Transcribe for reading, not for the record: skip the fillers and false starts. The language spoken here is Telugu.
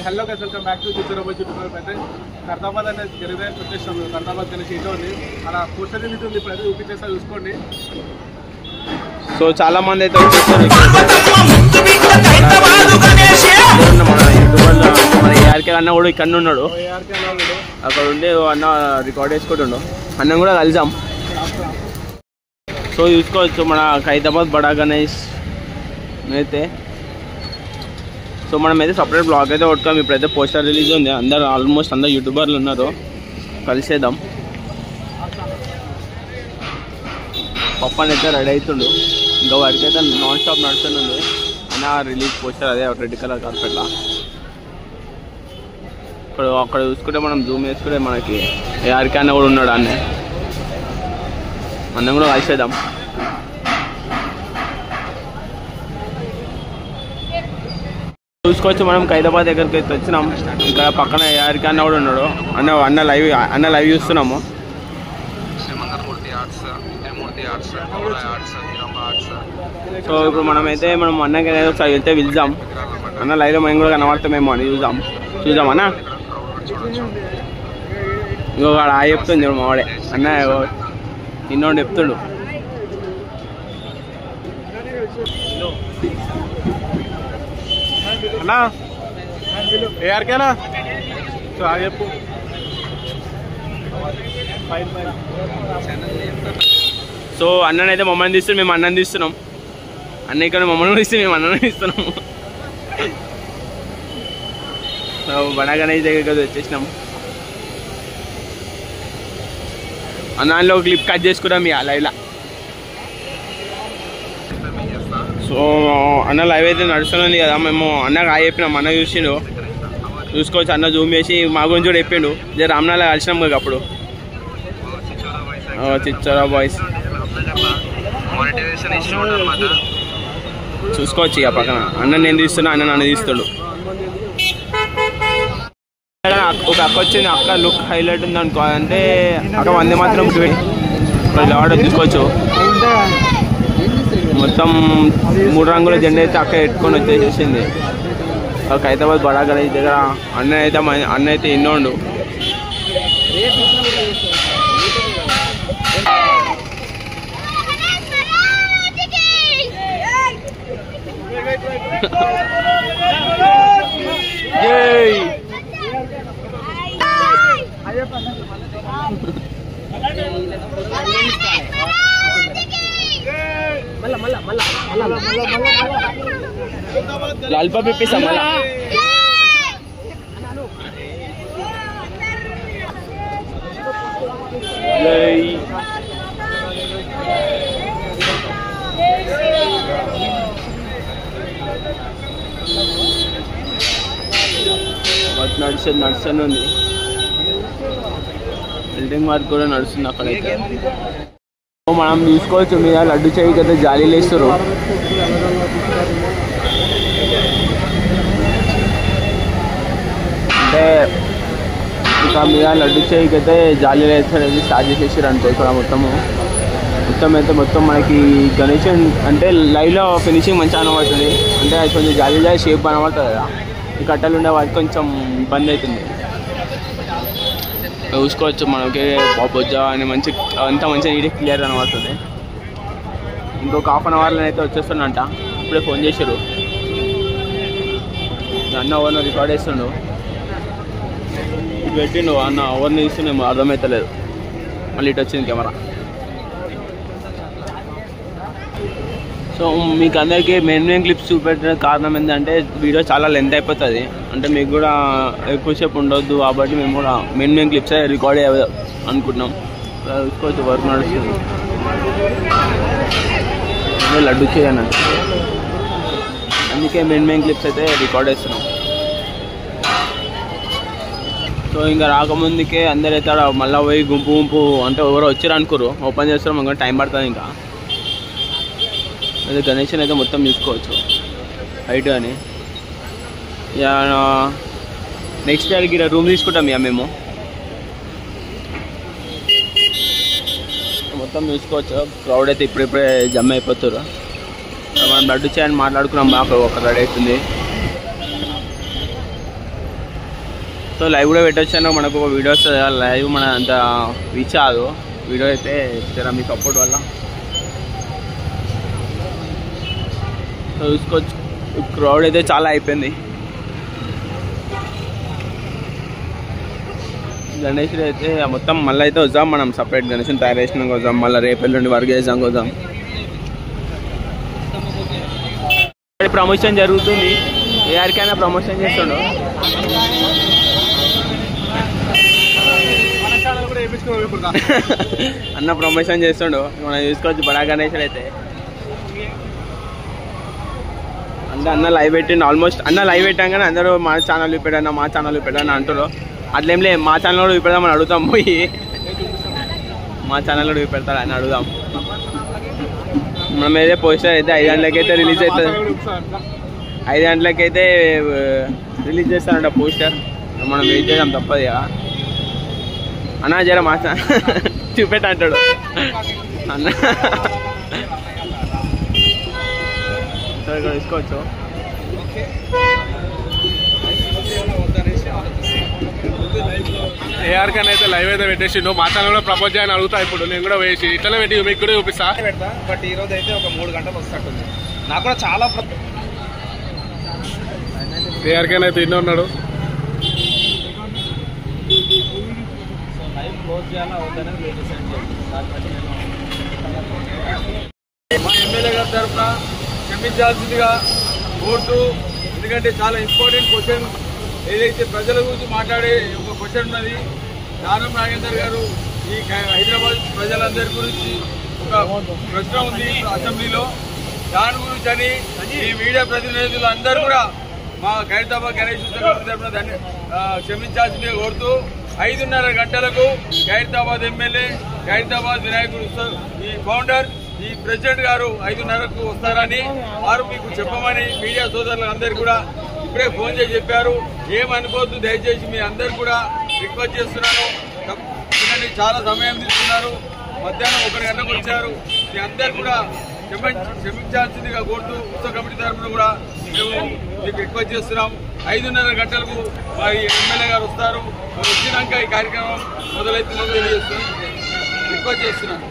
Hello guys, welcome back to Chittoor YouTube. అయితే ఖైరతాబాద్ అనే గిరిజన ప్రొటెక్షన్ ఖైరతాబాద్ అనే సీట్లో ఉంది. అలా పోస్టర్ ఉంటుంది, ఇప్పుడు చూపించేస్తా చూసుకోండి. సో చాలా మంది అయితే వచ్చేసారు. మన యూట్యూబర్లో మన ఏఆర్కే అన్న కూడా ఇక్కడ ఉన్నాడు. అక్కడ ఉండి అన్న రికార్డ్ వేసుకుంటుండు. అన్న కూడా కలిసాం. సో చూసుకోవచ్చు మన ఖైరతాబాద్ బడా గణేష్ అయితే. సో మనమైతే సపరేట్ బ్లాగ్ అయితే కొట్టుకోం. ఇప్పుడైతే పోస్టర్ రిలీజ్ ఉంది. అందరు ఆల్మోస్ట్ అందరు యూట్యూబర్లు ఉన్నారు. కలిసేద్దాం. పప్పని అయితే రెడీ అవుతుండు. ఇంకా వాడికి అయితే నాన్ స్టాప్ నడుస్తుంది. అయినా రిలీజ్ పోస్టర్ అదే రెడ్ కలర్ కార్పెట్లా. అక్కడ చూసుకుంటే మనం జూమ్ వేసుకుంటే మనకి ఏఆర్కే అన్న కూడా ఉన్నాడు. అన్న కూడా కలిసేద్దాం. చూసుకోవచ్చు మనం ఖైరతాబాద్ దగ్గరికి అయితే వచ్చినాం. ఇక్కడ పక్కన ఏఆర్కే అన్న కూడా ఉన్నాడు. అన్న లైవ్ చూస్తున్నాము. సో ఇప్పుడు మనమైతే అన్నకి ఒకసారి వెళ్తే వెళ్దాం. అన్న లైవ్లో మేము కూడా కనబడతామేమో అని చూద్దాం అన్న. ఇంకొక చెప్తుంది చూడు మావాడే అన్న ఇన్నోడు చెప్తుడు. అన్నా ఏఆర్కేనా చెప్పు. సో అన్ననైతే మమ్మల్ని తీస్తున్నాం, మేము అన్నని తీస్తున్నాం. అన్న ఇక్కడ మమ్మల్ని తీస్తే మేము అన్నని తీస్తున్నాము. సో బడా గణేష్ దగ్గరికి వచ్చేసినాం. అన్నలో క్లిప్ కట్ చేసుకున్నాం ఇక లైవ్లా. సో అన్న లైవ్ అయితే నడుస్తుంది కదా. మేము అన్నకు చెప్పినాం. అన్న చూసుకోవచ్చు. అన్న జూమ్ చేసి మా గురించి కూడా చెప్పిండు. రామ్నాలా కలిసినాం కదా అప్పుడు. చిచ్చోరా బాయ్స్ చూసుకోవచ్చు. ఇక పక్కన అన్న నేను తీస్తున్నా, అన్న నన్ను తీస్తాడు. ఒక అక్క వచ్చింది. అక్క లుక్ హైలైట్ ఉంది అనుకో. అంటే అక్క వందే మాత్రం ఆర్డర్ తీసుకోవచ్చు. మొత్తం 3 రంగుల జెండా అయితే అక్క పెట్టుకొని వచ్చేసేసింది. ఖైరతాబాద్ బడా గణేష్ దగ్గర అన్న అయితే ఎన్నోండు. లాల్పా పిప్పిసా మళ్ళా. నడుస్తుంది ఉంది. బిల్డింగ్ వర్క్ కూడా నడుస్తుంది అక్కడైతే. మనం చూసుకోవచ్చు మీద లడ్డు చేయికి అయితే జాలీలు వేస్తారు. అంటే ఇక మీద లడ్డు చేయికి అయితే జాలీలు వేస్తారు. స్టార్ట్ చేసేసారు అనుకో. ఇక్కడ మొత్తం మనకి గణేష్ అంటే లైవ్లో ఫినిషింగ్ మంచిగా కనబడుతుంది. అంటే అది కొంచెం జాలీలో షేప్ కనబడుతుంది కదా. ఈ కట్టలు ఉండే వాటికి కొంచెం ఇబ్బంది అవుతుంది. చూసుకోవచ్చు మనకి బొజ్జ అని అంతా మంచిగా నీట్గా క్లియర్ కనబడుతుంది. ఇంకొక ½ అన్ అవర్లో అయితే వచ్చేస్తున్నంట. ఇప్పుడే ఫోన్ చేశారు. అన్న ఓవర్ని రికార్డ్ చేస్తుండు. ఇటు పెట్టిండు. అన్న ఓవర్ని తీస్తుండేమో అర్థమవుతలేదు. మళ్ళీ ఇటు వచ్చింది కెమెరా. సో మీకు అందరికీ మెయిన్ క్లిప్స్ చూపెట్టిన కారణం ఏంటంటే వీడియో చాలా లెంత్ అయిపోతుంది. అంటే మీకు కూడా ఎక్కువసేపు ఉండొద్దు కాబట్టి మేము కూడా మెయిన్ క్లిప్స్ రికార్డ్ అనుకుంటున్నాం. చూసుకోవచ్చు వర్క్ నడుస్తుంది. లడ్డు చేయను అందుకే మెయిన్ క్లిప్స్ అయితే రికార్డ్ చేస్తున్నాం. సో ఇంకా రాకముందుకే అందరైతే మళ్ళీ పోయి గుంపు అంటే ఎవరో వచ్చారు అనుకోరు. ఓపెన్ చేస్తాం ఇంకా టైం పడుతుంది. ఇంకా అదే గణేషన్ అయితే మొత్తం చూసుకోవచ్చు హైట్ అని. నెక్స్ట్ ఇయర్కి ఇక్కడ రూమ్ తీసుకుంటాం ఇక మేము. మొత్తం చూసుకోవచ్చు. క్రౌడ్ అయితే ఇప్పుడిప్పుడే జమ్ అయిపోతారు. మనం లడ్డు చేయని మాట్లాడుకున్నాం. మాకు ఒక రెడీ అవుతుంది. సో లైవ్ కూడా పెట్టొచ్చాను, మనకు ఒక వీడియో వస్తుంది. లైవ్ మన అంత రీచ్ కాదు, వీడియో అయితే జరా మీ సపోర్ట్ వల్ల. సో చూసుకోవచ్చు క్రౌడ్ అయితే చాలా అయిపోయింది. గణేషుడు అయితే మొత్తం మళ్ళీ అయితే వద్దాం, మనం సపరేట్ గణేషుని తయారు చేసినాక వద్దాం, మళ్ళీ రేపు ఎల్లుండి వర్క్ చేసాం వద్దాం. ప్రమోషన్ జరుగుతుంది, ఏఆర్కైనా ప్రమోషన్ చేస్తుండో అన్న ప్రమోషన్ చేస్తుండో మనం చూసుకోవచ్చు. బడా గణేషుడు అయితే అంటే అన్న లైవ్ పెట్టిండు, ఆల్మోస్ట్ అన్న లైవ్ పెట్టాం కానీ అందరూ మా ఛానల్ చూపెడన్నా మా ఛానల్ చూపెడన్నా అంటారు. అట్లేం లేదు, మా ఛానల్ కూడా చూపెడదామని అడుగుతాం, పోయి మా ఛానల్ కూడా చూపెడతాడు అని అడుగుదాం. మనం ఏదే పోస్టర్ అయితే 5 గంటలకైతే రిలీజ్ అవుతుంది, 5 గంటలకైతే రిలీజ్ చేస్తానంట పోస్టర్. మనం వెయిట్ చేద్దాం తప్పదు ఇక. అన్నా జర మా చూపెట్ట అంటాడు అన్న. ఇక్కడ తీసుకోవచ్చు. ఏఆర్కన్ అయితే లైవ్ అయితే పెట్టేసిండు, మా ఛానల్ కూడా ప్రపోజ్ చేయని అడుగుతా. ఇప్పుడు నేను కూడా వేసి ఇట్లా పెట్టి మీకు కూడా చూపిస్తా పెడతా. బట్ ఈ రోజు అయితే ఒక 3 గంటలు వస్తట్టుంది. నాకు కూడా చాలా ఏఆర్కన్ అయితే ఇన్నో ఉన్నాడు. మా ఎమ్మెల్యే గారి తరఫున క్షమించాల్సిందిగా కోర్టు, ఎందుకంటే చాలా ఇంపార్టెంట్ క్వశ్చన్, ఏదైతే ప్రజల గురించి మాట్లాడే ఒక క్వశ్చన్ ఉన్నది. దానం నాగేందర్ గారు ఈ హైదరాబాద్ ప్రజలందరి గురించి ఒక ప్రశ్న ఉంది అసెంబ్లీలో, దాని గురించి అని ఈ మీడియా ప్రతినిధులు అందరూ కూడా మా ఖైరతాబాద్ గణేష్ ఉత్సవం తరఫున దాన్ని క్షమించాల్సిందే కోరుతూ 5:30 గంటలకు ఖైరతాబాద్ ఎమ్మెల్యే, ఖైరతాబాద్ వినాయకుడు ఉత్సవ్ ఈ ఫౌండర్, ఈ ప్రెసిడెంట్ గారు 5:30కు వస్తారని వారు మీకు చెప్పమని మీడియా సోదరులు అందరూ కూడా ఇప్పుడే ఫోన్ చేసి చెప్పారు. ఏమనుకోవద్దు దయచేసి, మీ అందరు కూడా రిక్వెస్ట్ చేస్తున్నాను. చాలా సమయం తీసుకున్నారు, మధ్యాహ్నం 1 గంటకు వచ్చారు. మీ అందరు కూడా క్షమించాల్సిందిగా కోరుతూ ఉత్సవ కమిటీ తరఫున కూడా మేము మీకు రిక్వెస్ట్ చేస్తున్నాం. 5:30 గంటలకు మరి ఎమ్మెల్యే గారు వస్తారు, వచ్చినాక ఈ కార్యక్రమం మొదలైతుందని తెలియజేస్తున్నాం, రిక్వెస్ట్ చేస్తున్నాను.